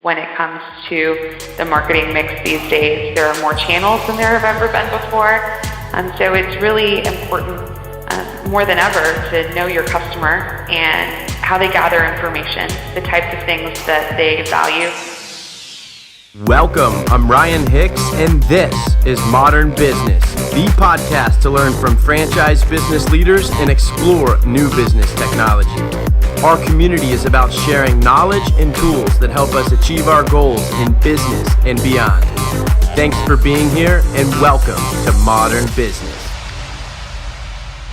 when it comes to the marketing mix these days. There are more channels than there have ever been before. So it's really important more than ever to know your customer and how they gather information, the types of things that they value. Welcome, I'm Ryan Hicks, and this is Modern Business, the podcast to learn from franchise business leaders and explore new business technology. Our community is about sharing knowledge and tools that help us achieve our goals in business and beyond. Thanks for being here, and welcome to Modern Business.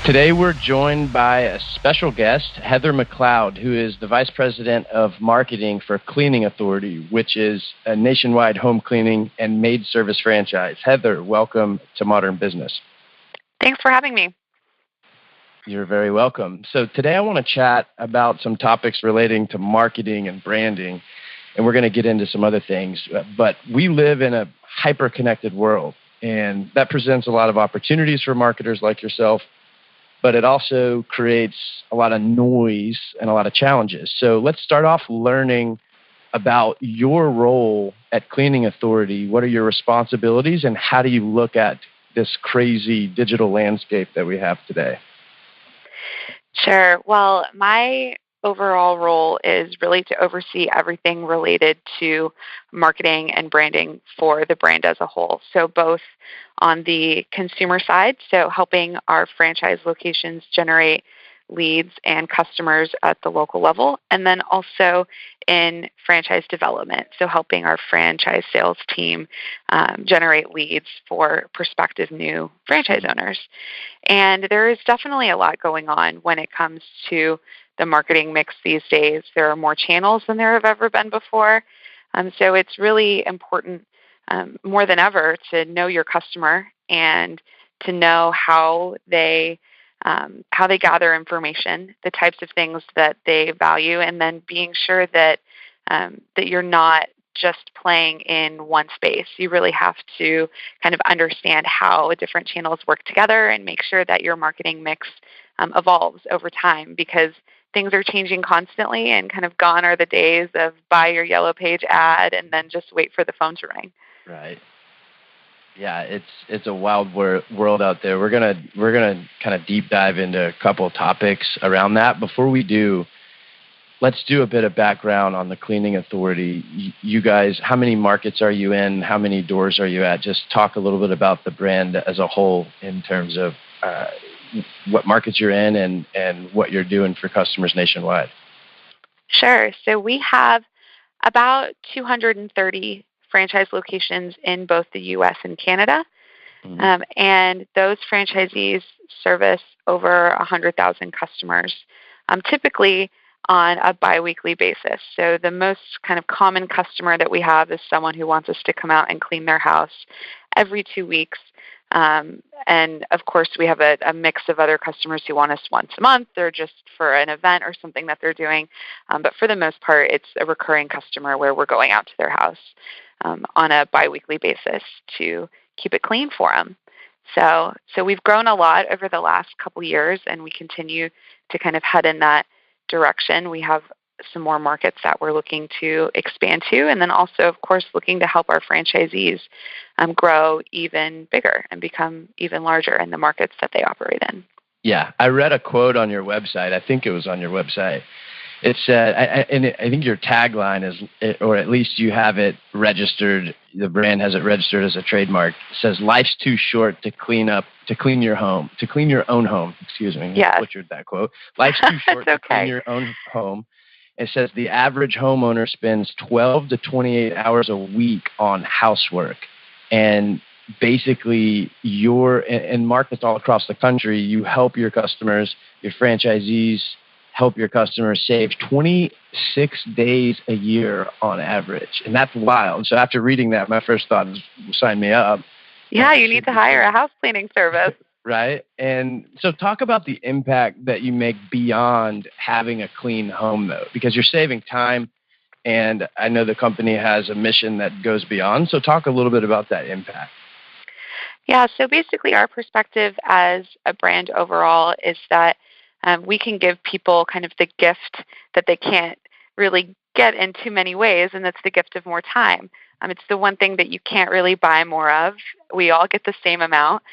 Today we're joined by a special guest, Heather McLeod, who is the Vice President of Marketing for Cleaning Authority, which is a nationwide home cleaning and maid service franchise. Heather, welcome to Modern Business. Thanks for having me. You're very welcome. So today I want to chat about some topics relating to marketing and branding, and we're going to get into some other things. But we live in a hyper-connected world, and that presents a lot of opportunities for marketers like yourself, but it also creates a lot of noise and a lot of challenges. So let's start off learning about your role at Cleaning Authority. What are your responsibilities, and how do you look at this crazy digital landscape that we have today? Sure. Well, my overall role is really to oversee everything related to marketing and branding for the brand as a whole. So both on the consumer side, so helping our franchise locations generate leads and customers at the local level, and then also in franchise development, so helping our franchise sales team generate leads for prospective new franchise owners. And there is definitely a lot going on when it comes to the marketing mix these days. There are more channels than there have ever been before. So it's really important more than ever to know your customer and to know how they gather information, the types of things that they value, and then being sure that that you're not just playing in one space. You really have to kind of understand how different channels work together and make sure that your marketing mix evolves over time, because things are changing constantly, and kind of gone are the days of buy your yellow page ad and then just wait for the phone to ring. Right. Yeah, it's a wild world out there. We're gonna kind of deep dive into a couple of topics around that. Before we do, let's do a bit of background on the Cleaning Authority. You guys, how many markets are you in? How many doors are you at? Just talk a little bit about the brand as a whole in terms of what markets you're in and what you're doing for customers nationwide. Sure. So we have about 230 franchise locations in both the U.S. and Canada. Mm-hmm. And those franchisees service over 100,000 customers, typically on a biweekly basis. So the most kind of common customer that we have is someone who wants us to come out and clean their house every 2 weeks. And of course, we have a mix of other customers who want us once a month or just for an event or something that they're doing. But for the most part, it's a recurring customer where we're going out to their house on a biweekly basis to keep it clean for them. So we've grown a lot over the last couple years, and we continue to kind of head in that direction. We have some more markets that we're looking to expand to, and then also, of course, looking to help our franchisees grow even bigger and become even larger in the markets that they operate in. Yeah, I read a quote on your website. I think it was on your website. It said, I think your tagline is, or at least you have it registered, the brand has it registered as a trademark. It says, "Life's too short to clean your own home." Excuse me. Yes. I butchered that quote. Life's too short to clean your own home. It says the average homeowner spends 12 to 28 hours a week on housework. And basically, in markets all across the country, you help your customers, your franchisees, help your customers save 26 days a year on average. And that's wild. So after reading that, my first thought was, sign me up. Yeah, you need to hire a house cleaning service. Right. And so talk about the impact that you make beyond having a clean home, though, because you're saving time. And I know the company has a mission that goes beyond. So talk a little bit about that impact. Yeah, so basically our perspective as a brand overall is that we can give people kind of the gift that they can't really get in too many ways, and that's the gift of more time. It's the one thing that you can't really buy more of. We all get the same amount.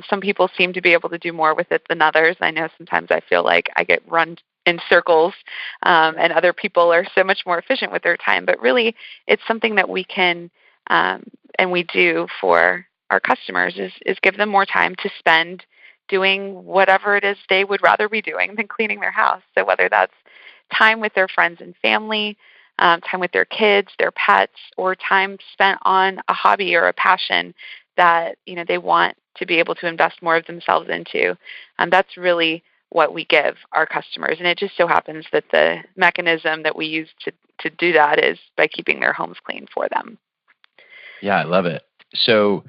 Some people seem to be able to do more with it than others. I know sometimes I feel like I get run in circles, and other people are so much more efficient with their time. But really, it's something that we can and we do for our customers is give them more time to spend doing whatever it is they would rather be doing than cleaning their house. So whether that's time with their friends and family, time with their kids, their pets, or time spent on a hobby or a passion that they want to be able to invest more of themselves into. That's really what we give our customers, and it just so happens that the mechanism that we use to do that is by keeping their homes clean for them. Yeah, I love it. So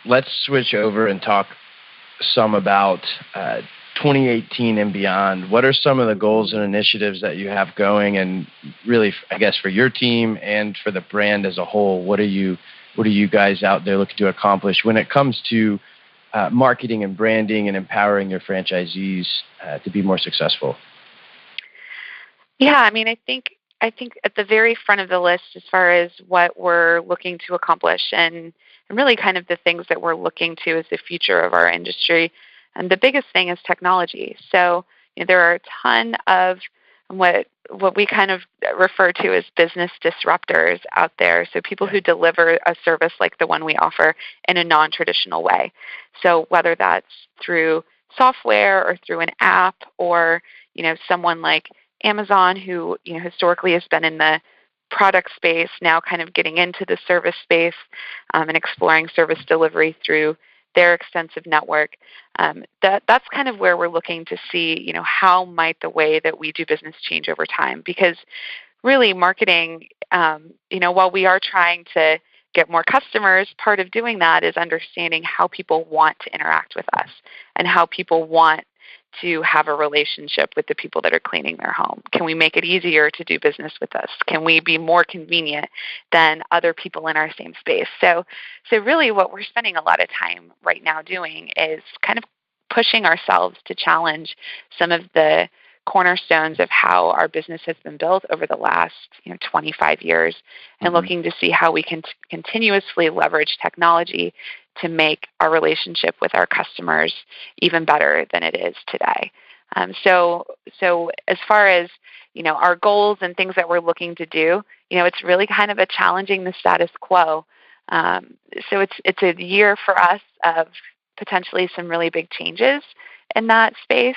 let's switch over and talk some about 2018 and beyond. What are some of the goals and initiatives that you have going, and really, I guess, for your team and for the brand as a whole? What are you guys out there looking to accomplish when it comes to marketing and branding and empowering your franchisees to be more successful? Yeah, I mean, I think at the very front of the list, as far as what we're looking to accomplish, and really kind of the things that we're looking to as the future of our industry, and the biggest thing is technology. So there are a ton of what we kind of refer to as business disruptors out there. So people who deliver a service like the one we offer in a non-traditional way. So whether that's through software or through an app, or someone like Amazon, who historically has been in the product space, now kind of getting into the service space, and exploring service delivery through their extensive network. That's kind of where we're looking to see, how might the way that we do business change over time? Because really, marketing, while we are trying to get more customers, part of doing that is understanding how people want to interact with us and how people want to have a relationship with the people that are cleaning their home. Can we make it easier to do business with us? Can we be more convenient than other people in our same space? So really what we're spending a lot of time right now doing is kind of pushing ourselves to challenge some of the cornerstones of how our business has been built over the last 25 years, and looking to see how we can continuously leverage technology to make our relationship with our customers even better than it is today. So as far as our goals and things that we're looking to do, it's really kind of a challenging the status quo. So it's a year for us of potentially some really big changes in that space,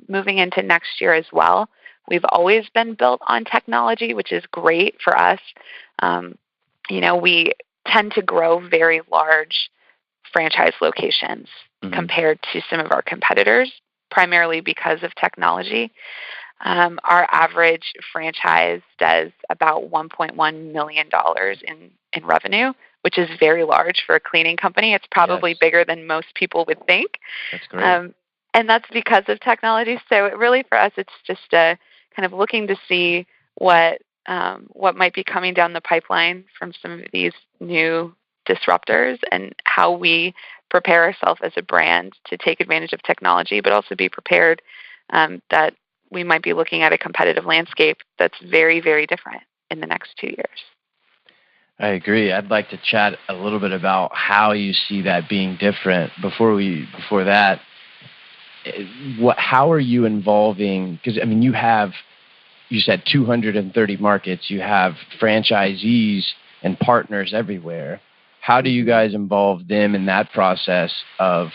moving into next year as well. We've always been built on technology, which is great for us. We tend to grow very large franchise locations compared to some of our competitors, primarily because of technology. Our average franchise does about $1.1 million in revenue, which is very large for a cleaning company. It's probably bigger than most people would think. That's great. And that's because of technology. So it really, for us, it's just kind of looking to see what might be coming down the pipeline from some of these new disruptors, and how we prepare ourselves as a brand to take advantage of technology, but also be prepared that we might be looking at a competitive landscape that's very, very different in the next 2 years. I agree. I'd like to chat a little bit about how you see that being different. Before that, how are you involving? Because you said 230 markets. You have franchisees and partners everywhere. How do you guys involve them in that process of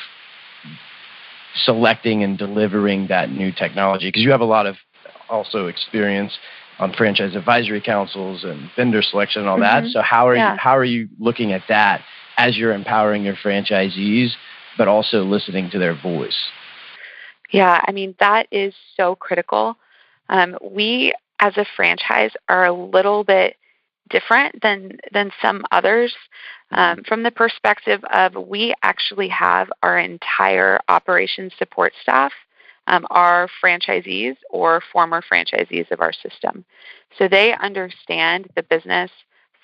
selecting and delivering that new technology? Because you have a lot of also experience on franchise advisory councils and vendor selection and all that. So how are you looking at that as you're empowering your franchisees, but also listening to their voice? Yeah, that is so critical. We, as a franchise, are a little bit different than some others, from the perspective of we actually have our entire operations support staff are franchisees or former franchisees of our system. So they understand the business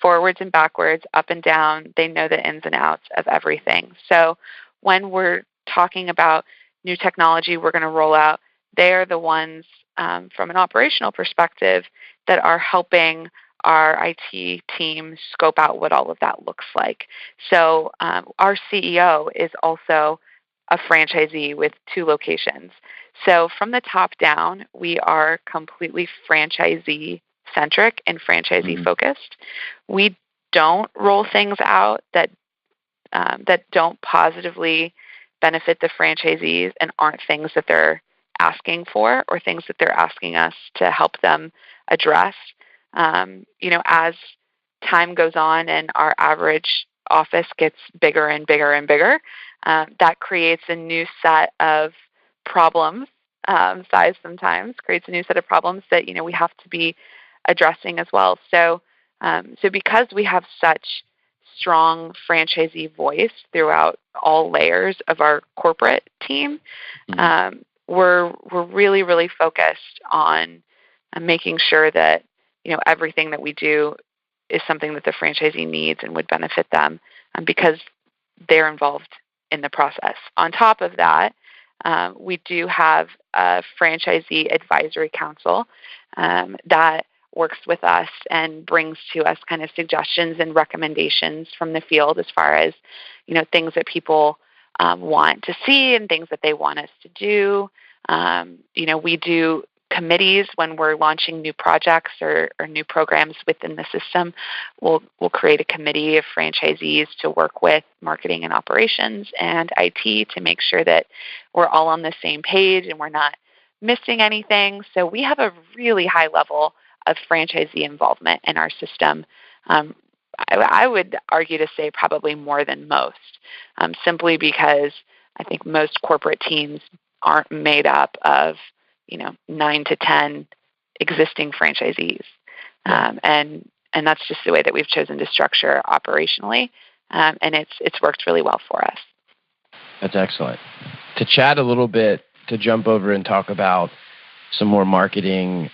forwards and backwards, up and down. They know the ins and outs of everything. So when we're talking about new technology we're going to roll out, they are the ones, from an operational perspective, that are helping our IT team scope out what all of that looks like. So our CEO is also a franchisee with 2 locations. So from the top down, we are completely franchisee centric and franchisee focused. We don't roll things out that don't positively benefit the franchisees and aren't things that they're asking for or things that they're asking us to help them address. As time goes on and our average office gets bigger and bigger and bigger, that creates a new set of problems. Size sometimes creates a new set of problems that we have to be addressing as well. So because we have such strong franchisee voice throughout all layers of our corporate team, we're really, really focused on making sure that everything that we do is something that the franchisee needs and would benefit them, because they're involved in the process. On top of that, we do have a franchisee advisory council that works with us and brings to us kind of suggestions and recommendations from the field as far as things that people want to see and things that they want us to do. We do committees when we're launching new projects or new programs within the system. We'll create a committee of franchisees to work with marketing and operations and IT to make sure that we're all on the same page and we're not missing anything. So we have a really high level of franchisee involvement in our system. I would argue to say probably more than most, simply because I think most corporate teams aren't made up of 9 to 10 existing franchisees. And that's just the way that we've chosen to structure operationally. And it's worked really well for us. That's excellent. To chat a little bit, to jump over and talk about some more marketing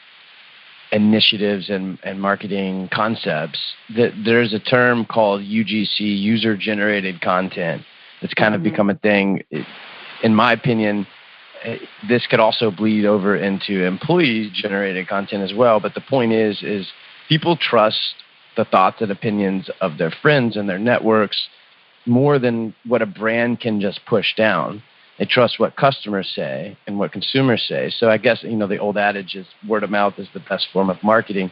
initiatives and marketing concepts, that there's a term called UGC, user-generated content, that's kind of become a thing. In my opinion, this could also bleed over into employee-generated content as well. But the point is people trust the thoughts and opinions of their friends and their networks more than what a brand can just push down. They trust what customers say and what consumers say. So I guess, the old adage is word of mouth is the best form of marketing.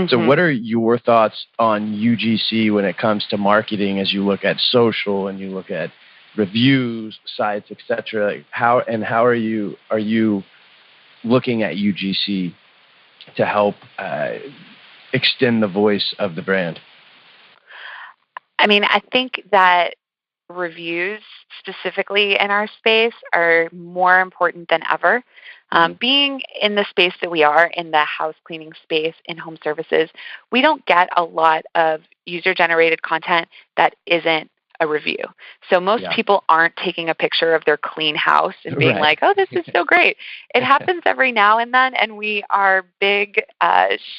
So what are your thoughts on UGC when it comes to marketing as you look at social and you look at reviews, sites, etc.? How are you looking at UGC to help extend the voice of the brand? I mean, I think that reviews specifically in our space are more important than ever. Being in the space that we are, in the house cleaning space, in home services, we don't get a lot of user-generated content that isn't a review. So most people aren't taking a picture of their clean house and being like, oh, this is so great. It happens every now and then, and we are big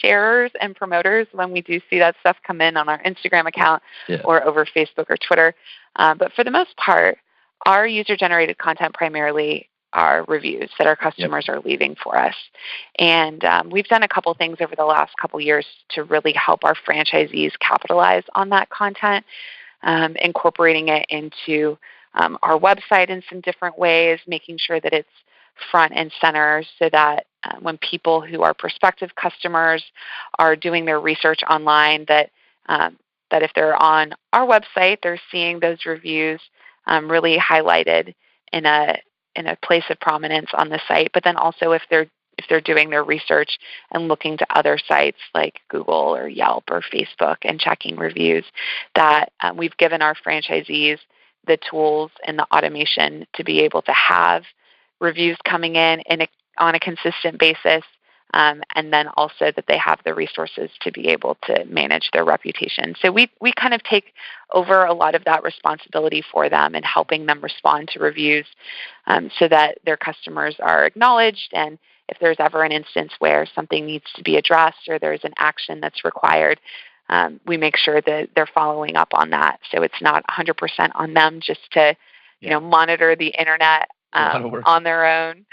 sharers and promoters when we do see that stuff come in on our Instagram account or over Facebook or Twitter. But for the most part, our user-generated content primarily are reviews that our customers are leaving for us. And we've done a couple things over the last couple years to really help our franchisees capitalize on that content, incorporating it into our website in some different ways, making sure that it's front and center so that when people who are prospective customers are doing their research online, that if they're on our website, they're seeing those reviews really highlighted in a place of prominence on the site. But then also if they're doing their research and looking to other sites like Google or Yelp or Facebook and checking reviews, that we've given our franchisees the tools and the automation to be able to have reviews coming in on a consistent basis, and then also that they have the resources to be able to manage their reputation. So we kind of take over a lot of that responsibility for them and helping them respond to reviews so that their customers are acknowledged, and if there's ever an instance where something needs to be addressed or there's an action that's required, we make sure that they're following up on that. So it's not 100% on them just to monitor the internet on their own.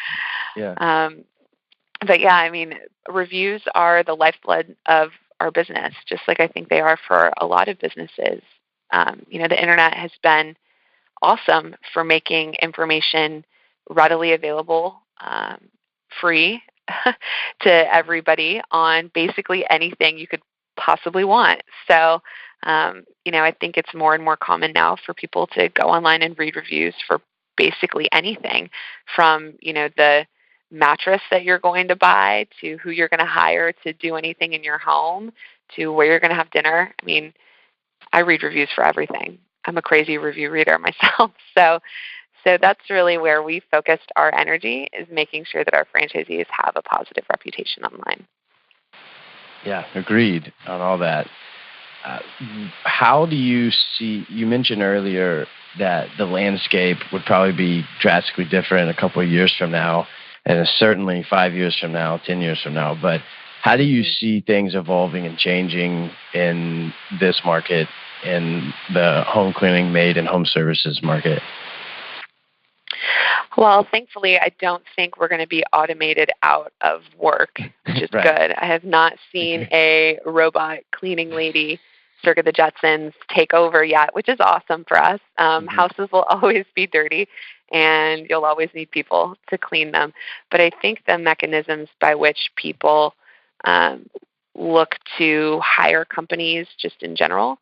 But yeah, I mean, reviews are the lifeblood of our business, just like I think they are for a lot of businesses. The internet has been awesome for making information readily available, free to everybody on basically anything you could possibly want. So, I think it's more and more common now for people to go online and read reviews for basically anything from, the mattress that you're going to buy to who you're going to hire to do anything in your home to where you're going to have dinner. I mean, I read reviews for everything. I'm a crazy review reader myself. So that's really where we focused our energy, is making sure that our franchisees have a positive reputation online. Yeah, agreed on all that. How do you see, you mentioned earlier that the landscape would probably be drastically different a couple of years from now, and certainly 5 years from now, 10 years from now, but how do you see things evolving and changing in this market, in the home cleaning, maid, and home services market? Well, thankfully, I don't think we're going to be automated out of work, which is Right. good. I have not seen a robot cleaning lady, circa the Jetsons, take over yet, which is awesome for us. Houses will always be dirty, and you'll always need people to clean them. But I think the mechanisms by which people look to hire companies just in general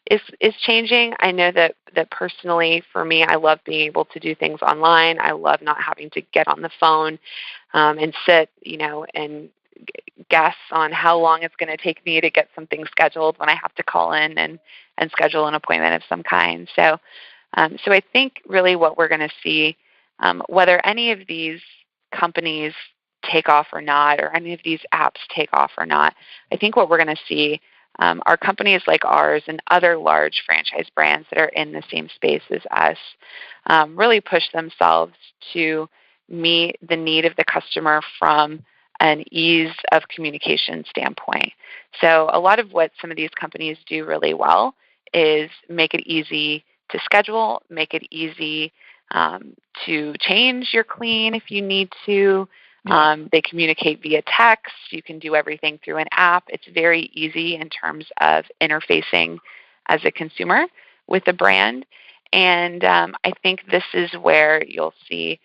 is changing. I know that personally for me, I love being able to do things online. I love not having to get on the phone and sit, and guess on how long it's going to take me to get something scheduled when I have to call in and schedule an appointment of some kind. So I think really what we're going to see, whether any of these companies take off or not, or any of these apps take off or not, I think what we're going to see are companies like ours and other large franchise brands that are in the same space as us really push themselves to meet the need of the customer from an ease of communication standpoint. So a lot of what some of these companies do really well is make it easy to schedule, make it easy to change your clean if you need to. They communicate via text. You can do everything through an app. It's very easy in terms of interfacing as a consumer with a brand. And I think this is where you'll see,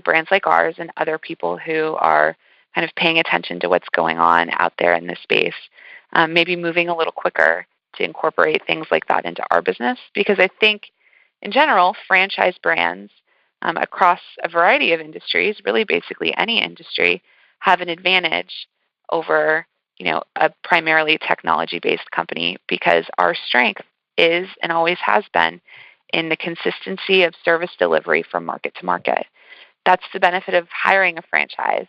brands like ours and other people who are kind of paying attention to what's going on out there in this space, maybe moving a little quicker to incorporate things like that into our business. Because I think, in general, franchise brands across a variety of industries, really basically any industry, have an advantage over, a primarily technology-based company, because our strength is and always has been in the consistency of service delivery from market to market. That's the benefit of hiring a franchise,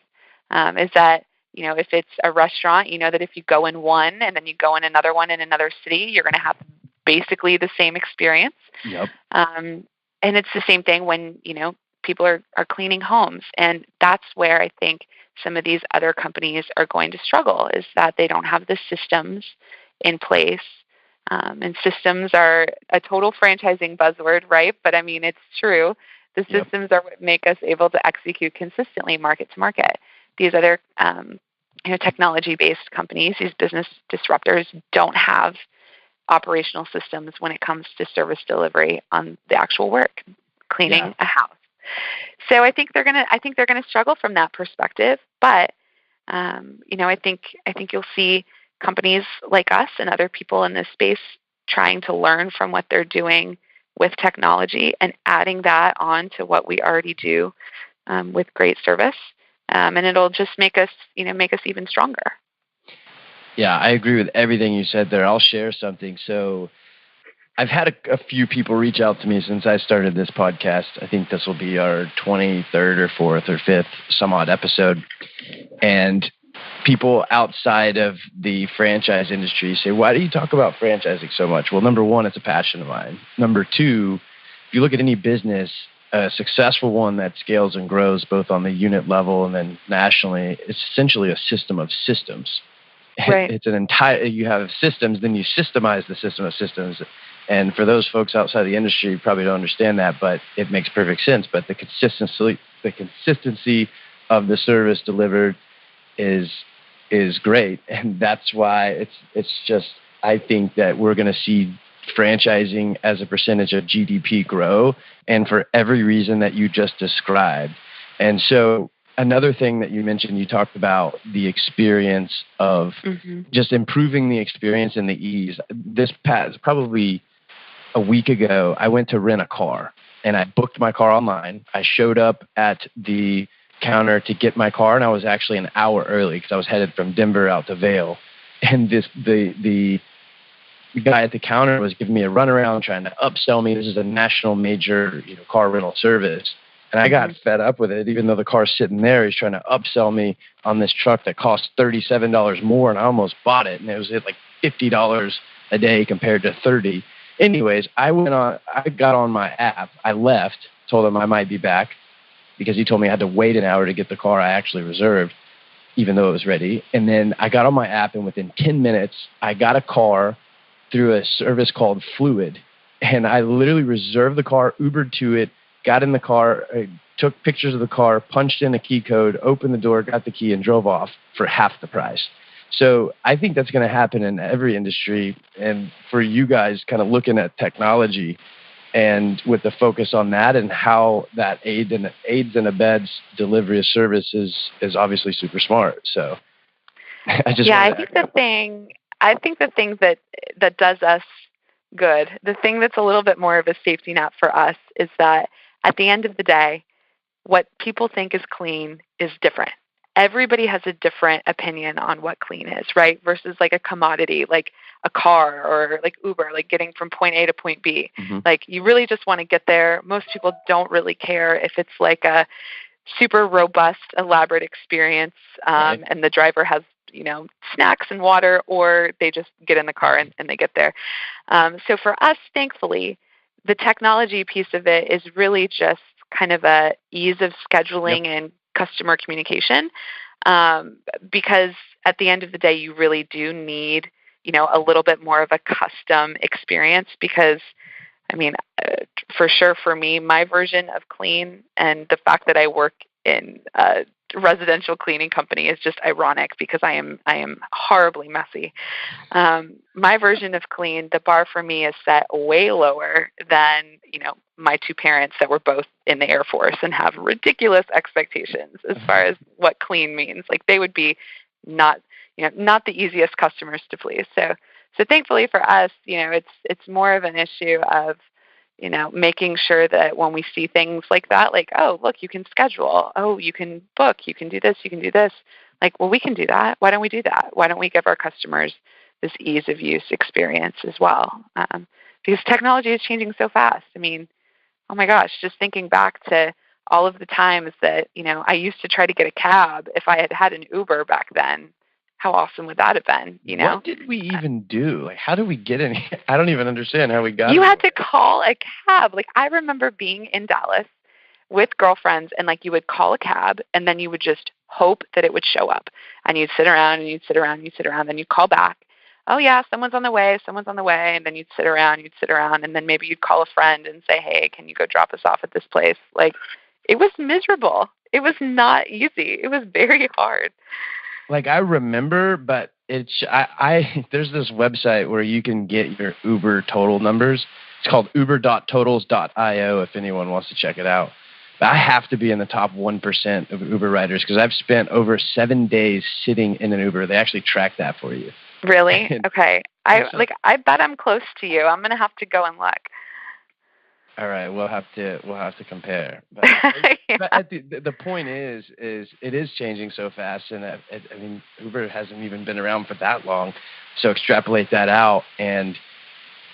is that, if it's a restaurant, that if you go in one and then you go in another one in another city, you're going to have basically the same experience. Yep. And it's the same thing when, people are cleaning homes. And that's where I think some of these other companies are going to struggle, is that they don't have the systems in place. And systems are a total franchising buzzword, right? But I mean, it's true. The systems are what make us able to execute consistently market to market. These other technology-based companies, these business disruptors, don't have operational systems when it comes to service delivery on the actual work, cleaning a house. So I think they're gonna struggle from that perspective. But I think you'll see companies like us and other people in this space trying to learn from what they're doing with technology and adding that on to what we already do with great service, and it'll just make us even stronger. Yeah, I agree with everything you said there. I'll share something. So I've had a few people reach out to me since I started this podcast. I think this will be our 23rd or 4th or 5th some odd episode. And people outside of the franchise industry say, why do you talk about franchising so much? Well, number one, it's a passion of mine. Number two, if you look at any business, a successful one that scales and grows both on the unit level and then nationally, it's essentially a system of systems. Right. It's you have systems, then you systemize the system of systems. And for those folks outside the industry, you probably don't understand that, but it makes perfect sense. But the consistency of the service delivered is is great. And that's why it's just, I think that we're going to see franchising as a percentage of GDP grow, and for every reason that you just described. And so another thing that you mentioned, you talked about the experience of just improving the experience and the ease. This past, probably a week ago, I went to rent a car and I booked my car online. I showed up at the counter to get my car, and I was actually an hour early because I was headed from Denver out to Vail. And the guy at the counter was giving me a runaround, trying to upsell me. This is a national major, car rental service. And I got fed up with it. Even though the car's sitting there, he's trying to upsell me on this truck that costs $37 more, and I almost bought it. And it was at like $50 a day compared to $30. Anyways, I got on my app. I left, told him I might be back because he told me I had to wait an hour to get the car I actually reserved, even though it was ready. And then I got on my app, and within 10 minutes, I got a car through a service called Fluid. And I literally reserved the car, Ubered to it, got in the car, took pictures of the car, punched in a key code, opened the door, got the key, and drove off for half the price. So I think that's going to happen in every industry. And for you guys kind of looking at technology and with the focus on that and how that aids and abets delivery of services is obviously super smart. So I think the thing that does us good, the thing that's a little bit more of a safety net for us, is that at the end of the day, what people think is clean is different. Everybody has a different opinion on what clean is, right? Versus like a commodity, like a car or like Uber, like getting from point A to point B. Like you really just want to get there. Most people don't really care if it's like a super robust, elaborate experience, and the driver has, snacks and water, or they just get in the car and they get there. So for us, thankfully, the technology piece of it is really just kind of a ease of scheduling and customer communication, because at the end of the day, you really do need, a little bit more of a custom experience because, for sure for me, my version of clean and the fact that I work in a residential cleaning company is just ironic because I am horribly messy. My version of clean, the bar for me is set way lower than, my two parents that were both in the Air Force and have ridiculous expectations as far as what clean means. Like they would be not the easiest customers to please. So thankfully for us, it's more of an issue of, making sure that when we see things like that, like, oh, look, you can schedule. Oh, you can book. You can do this. You can do this. Like, well, we can do that. Why don't we do that? Why don't we give our customers this ease of use experience as well? Because technology is changing so fast. Oh my gosh, just thinking back to all of the times that, I used to try to get a cab if I had had an Uber back then. How awesome would that have been, What did we even do? Like, how did we get in? I don't even understand how we got You had to call a cab. Like, I remember being in Dallas with girlfriends, and, like, you would call a cab, and then you would just hope that it would show up. And you'd sit around, and you'd sit around, and you'd sit around, then you'd call back. Oh, yeah, someone's on the way, and then you'd sit around, and then maybe you'd call a friend and say, hey, can you go drop us off at this place? Like, it was miserable. It was not easy. It was very hard. Like, I remember, but there's this website where you can get your Uber total numbers. It's called uber.totals.io if anyone wants to check it out. But I have to be in the top 1% of Uber riders because I've spent over 7 days sitting in an Uber. They actually track that for you. Really? Okay. I bet I'm close to you. I'm going to have to go and look. All right, we'll have to compare. But, but the point is it is changing so fast, and Uber hasn't even been around for that long. So extrapolate that out, and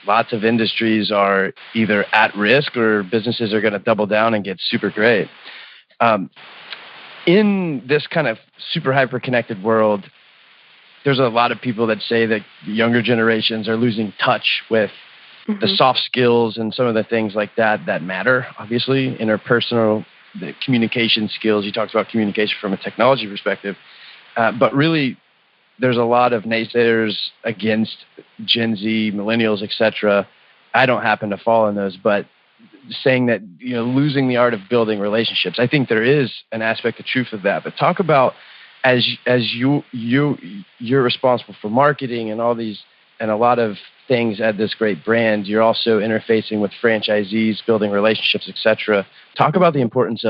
lots of industries are either at risk or businesses are going to double down and get super great. In this kind of super hyper connected world, there's a lot of people that say that younger generations are losing touch with the soft skills and some of the things like that matter, obviously, interpersonal, the communication skills. You talked about communication from a technology perspective, but really there's a lot of naysayers against Gen Z, millennials, etc. I don't happen to fall in those, but saying that, losing the art of building relationships. I think there is an aspect of truth of that, but talk about you're responsible for marketing and all these and a lot of things at this great brand. You're also interfacing with franchisees, building relationships, etc. Talk about the Mhm. importance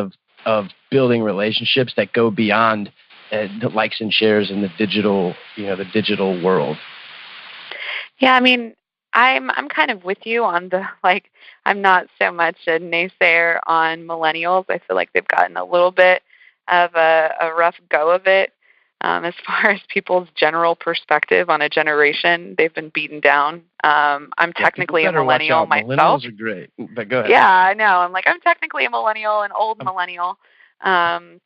of building relationships that go beyond the likes and shares in the digital world. Yeah, I mean, I'm kind of with you on the like. I'm not so much a naysayer on millennials. I feel like they've gotten a little bit of a rough go of it. As far as people's general perspective on a generation, they've been beaten down. I'm Yeah, people technically a better watch millennial out. myself. Millennials are great, but go ahead. Yeah, I know. I'm like, I'm technically a millennial, an old millennial, um,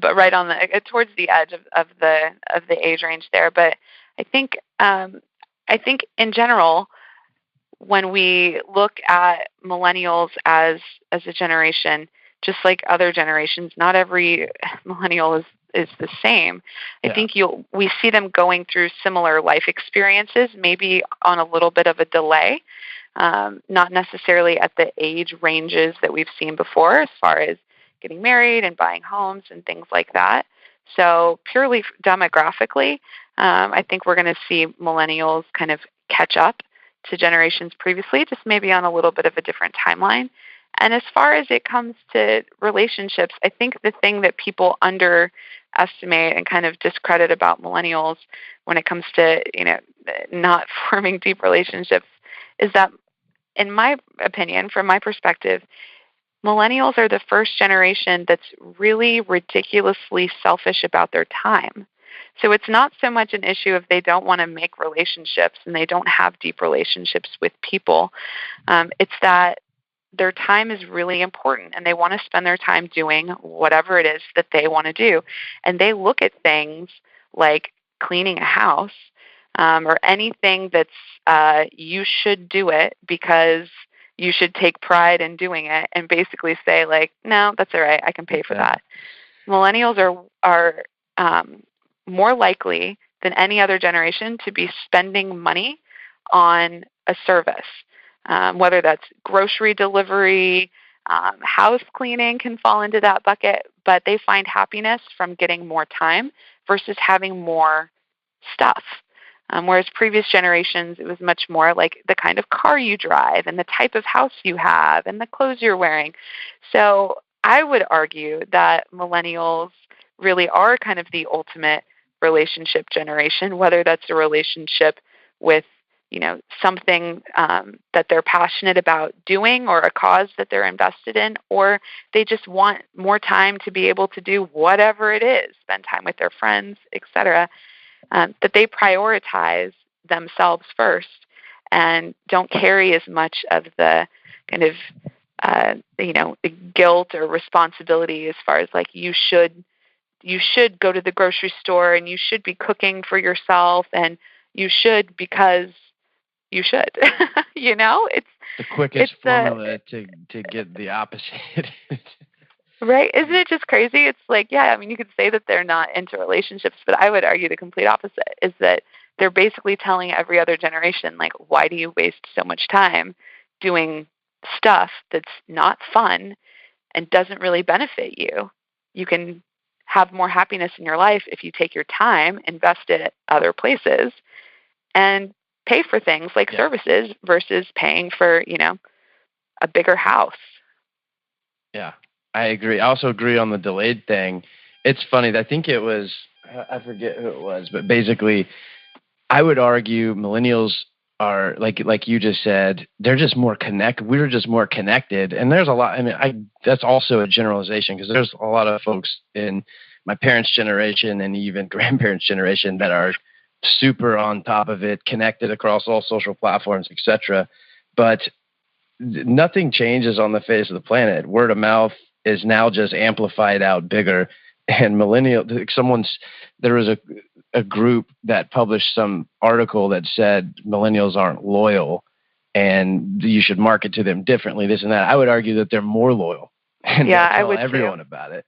but right on the towards the edge of the age range there. But I think I think in general, when we look at millennials as a generation, just like other generations, not every millennial is the same. I Yeah, think we see them going through similar life experiences, maybe on a little bit of a delay, not necessarily at the age ranges that we've seen before, as far as getting married and buying homes and things like that. So purely demographically, I think we're going to see millennials kind of catch up to generations previously, just maybe on a little bit of a different timeline. And as far as it comes to relationships, I think the thing that people underestimate and kind of discredit about millennials when it comes to, not forming deep relationships is that, in my opinion, from my perspective, millennials are the first generation that's really ridiculously selfish about their time. So it's not so much an issue if they don't want to make relationships and they don't have deep relationships with people. It's that their time is really important and they want to spend their time doing whatever it is that they want to do. And they look at things like cleaning a house, or anything that's you should do it because you should take pride in doing it, and basically say like, no, that's all right, I can pay for yeah, that. Millennials are more likely than any other generation to be spending money on a service, whether that's grocery delivery, house cleaning can fall into that bucket, but they find happiness from getting more time versus having more stuff. Whereas previous generations, it was much more like the kind of car you drive and the type of house you have and the clothes you're wearing. So I would argue that millennials really are kind of the ultimate relationship generation, whether that's a relationship with something that they're passionate about doing or a cause that they're invested in, or they just want more time to be able to do whatever it is, spend time with their friends, etc. That they prioritize themselves first and don't carry as much of the kind of the guilt or responsibility as far as like you should go to the grocery store and you should be cooking for yourself and you should because you should. It's the quickest the formula to get the opposite. right. Isn't it just crazy? It's like, yeah, I mean, you could say that they're not into relationships, but I would argue the complete opposite is that they're basically telling every other generation, like, why do you waste so much time doing stuff that's not fun and doesn't really benefit you? You can have more happiness in your life if you take your time, invest it other places, and pay for things like Yeah, services versus paying for, a bigger house. yeah, I agree. I also agree on the delayed thing. It's funny. I think it was I forget who it was, but basically, I would argue millennials are like you just said. They're just more connected. We're just more connected, and there's a lot. I mean, that's also a generalization because there's a lot of folks in my parents' generation and even grandparents' generation that are super on top of it, connected across all social platforms, etc. But nothing changes on the face of the planet. Word of mouth is now just amplified out bigger. And there was a group that published some article that said millennials aren't loyal and you should market to them differently, this and that. I would argue that they're more loyal and Yeah, they'll I tell would too. everyone about it.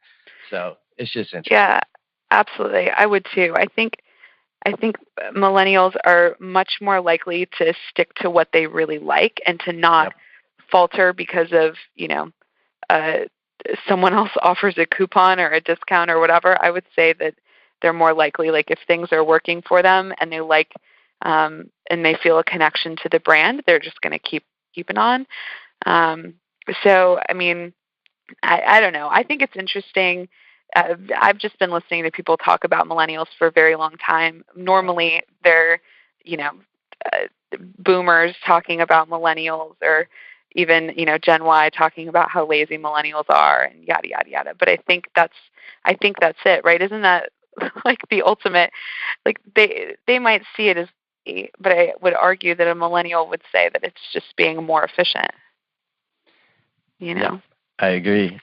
So it's just interesting. Yeah, absolutely. I would too. I think millennials are much more likely to stick to what they really like and to not Yep. falter because of, uh, someone else offers a coupon or a discount or whatever. I would say that they're more likely, like if things are working for them and they like and they feel a connection to the brand, they're just going to keep it on. Um, so, I mean, I don't know. I think it's interesting. I've just been listening to people talk about millennials for a very long time. Normally, they're, you know, boomers talking about millennials, or even, Gen Y talking about how lazy millennials are, and yada yada yada. But I think that's it, right? Isn't that like the ultimate? Like they might see it as, but I would argue that a millennial would say that it's just being more efficient. Yeah, I agree.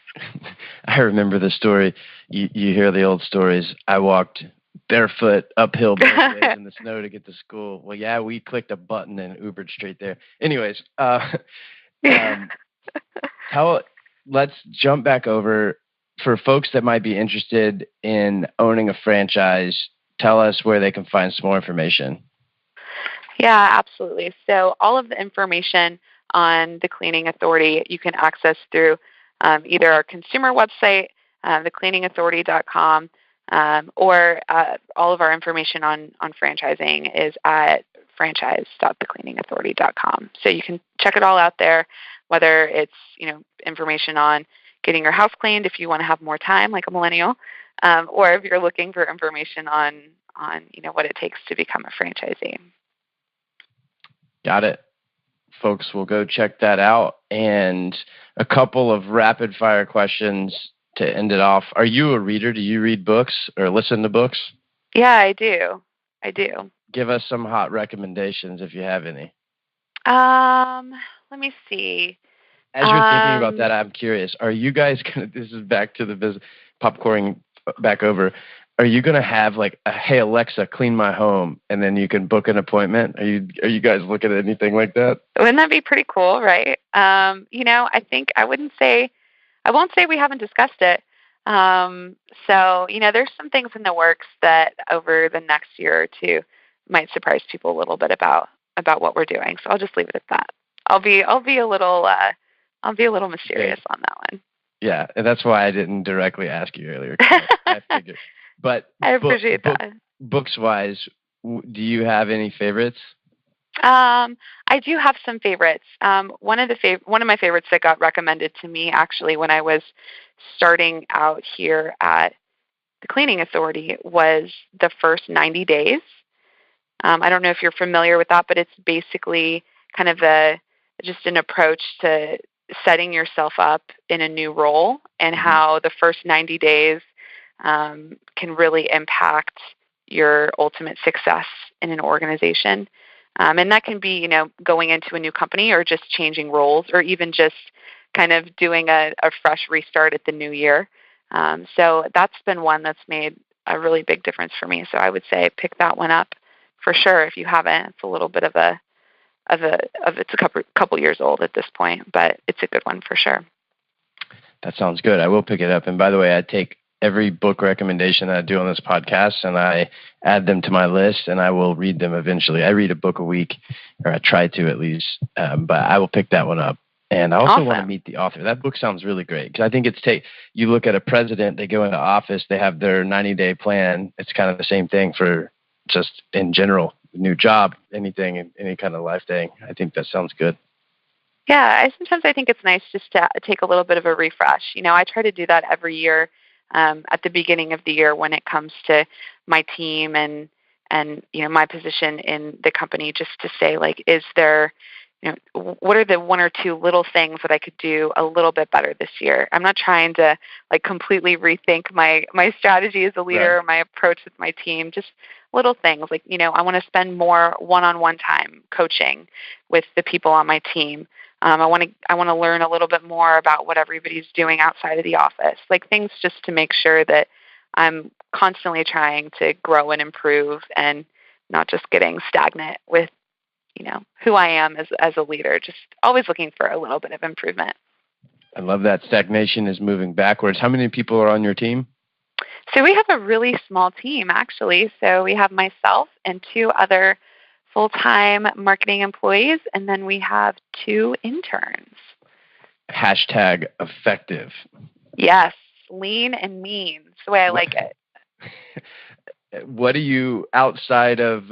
I remember the story. You hear the old stories. I walked barefoot uphill both ways in the snow to get to school. Well, yeah, we clicked a button and Ubered straight there. Anyways, let's jump back over for folks that might be interested in owning a franchise. Tell us where they can find some more information. Yeah, absolutely. So all of the information on the Cleaning Authority you can access through either our consumer website, thecleaningauthority.com, or all of our information on franchising is at franchise.thecleaningauthority.com. So you can check it all out there, whether it's information on getting your house cleaned if you want to have more time, like a millennial, or if you're looking for information on what it takes to become a franchisee. Got it. Folks will go check that out. And a couple of rapid fire questions to end it off. Are you a reader? Do you read books or listen to books? Yeah, I do. Give us some hot recommendations if you have any. Let me see. As you're thinking about that, I'm curious. Are you guys gonna? This is back to the business, popcorning back over. Are you gonna have like a "Hey Alexa, clean my home," and then you can book an appointment? Are you guys looking at anything like that? Wouldn't that be pretty cool, right? I think I won't say we haven't discussed it. So there's some things in the works that over the next year or two might surprise people a little bit about what we're doing. So I'll just leave it at that. I'll be a little mysterious on that one. Yeah, and that's why I didn't directly ask you earlier. I figured. But I appreciate that. Books wise, do you have any favorites? I do have some favorites. One of my favorites that got recommended to me actually when I was starting out here at the Cleaning Authority was The First 90 Days. I don't know if you're familiar with that, but it's basically kind of just an approach to setting yourself up in a new role, and how the first 90 days can really impact your ultimate success in an organization. And that can be, going into a new company or just changing roles, or even just kind of doing a fresh restart at the new year. So that's been one that's made a really big difference for me. So I would say pick that one up for sure if you haven't. It's a little bit it's a couple years old at this point, but it's a good one for sure. That sounds good. I will pick it up. And by the way, I take every book recommendation that I do on this podcast and I add them to my list, and I will read them eventually. I read a book a week, or I try to at least, but I will pick that one up. And I also want to meet the author. That book sounds really great, because I think you look at a president, they go into office, they have their 90-day plan. It's kind of the same thing for just in general, new job, anything, any kind of life thing. I think that sounds good. Yeah, sometimes I think it's nice just to take a little bit of a refresh. I try to do that every year at the beginning of the year when it comes to my team and my position in the company, just to say, like, is there, what are the one or two little things that I could do a little bit better this year? I'm not trying to like completely rethink my strategy as a leader, or my approach with my team. Just little things like, I want to spend more one-on-one time coaching with the people on my team. I want to learn a little bit more about what everybody's doing outside of the office, like things just to make sure that I'm constantly trying to grow and improve, and not just getting stagnant with, who I am as a leader, just always looking for a little bit of improvement. I love that. Stagnation is moving backwards. How many people are on your team? So we have a really small team, actually. So we have myself and 2 other full-time marketing employees, and then we have 2 interns. #effective. Yes, lean and mean. That's the way I like it. What do you outside of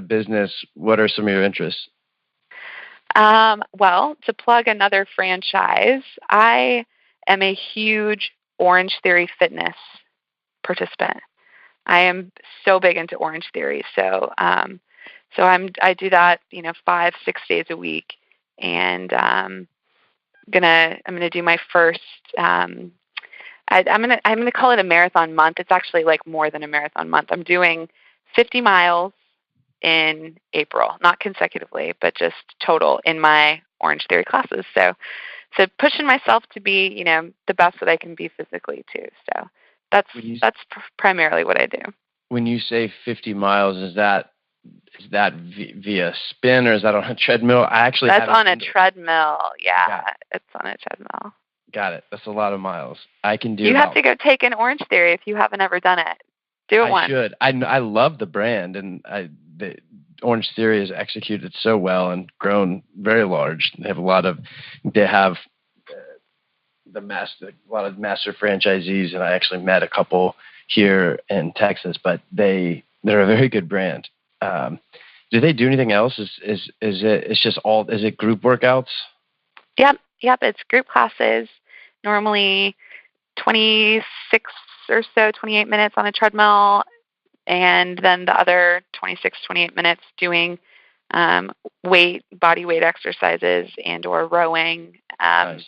business? What are some of your interests? Well, to plug another franchise, I am a huge Orange Theory fitness participant. I am so big into Orange Theory, I do that, 5-6 days a week, and I'm gonna do my first. I'm gonna call it a marathon month. It's actually like more than a marathon month. I'm doing 50 miles in April, not consecutively, but just total in my Orange Theory classes. So pushing myself to be, the best that I can be physically too. So that's primarily what I do. When you say 50 miles, is that via spin or is that on a treadmill? That's on a treadmill. Yeah, it's on a treadmill. Got it. That's a lot of miles. I can do. You have to go take an Orange Theory if you haven't ever done it. Do it once. I should. I love the brand, and the Orange Theory has executed so well and grown very large. They have a lot of master franchisees, and I actually met a couple here in Texas, but they're a very good brand. Do they do anything else? Is it group workouts? Yep. It's group classes, normally 26 or so, 28 minutes on a treadmill, and then the other 26, 28 minutes doing body weight exercises and or rowing. Nice.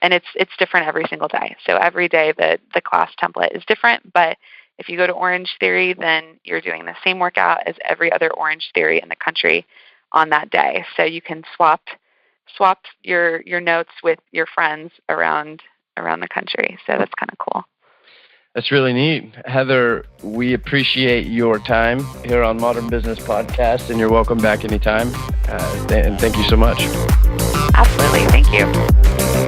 And it's different every single day. So every day the class template is different, but if you go to Orange Theory, then you're doing the same workout as every other Orange Theory in the country on that day. So you can swap your notes with your friends around the country. So that's kind of cool. That's really neat. Heather, we appreciate your time here on Modern Business Podcast, and you're welcome back anytime. And thank you so much. Absolutely. Thank you.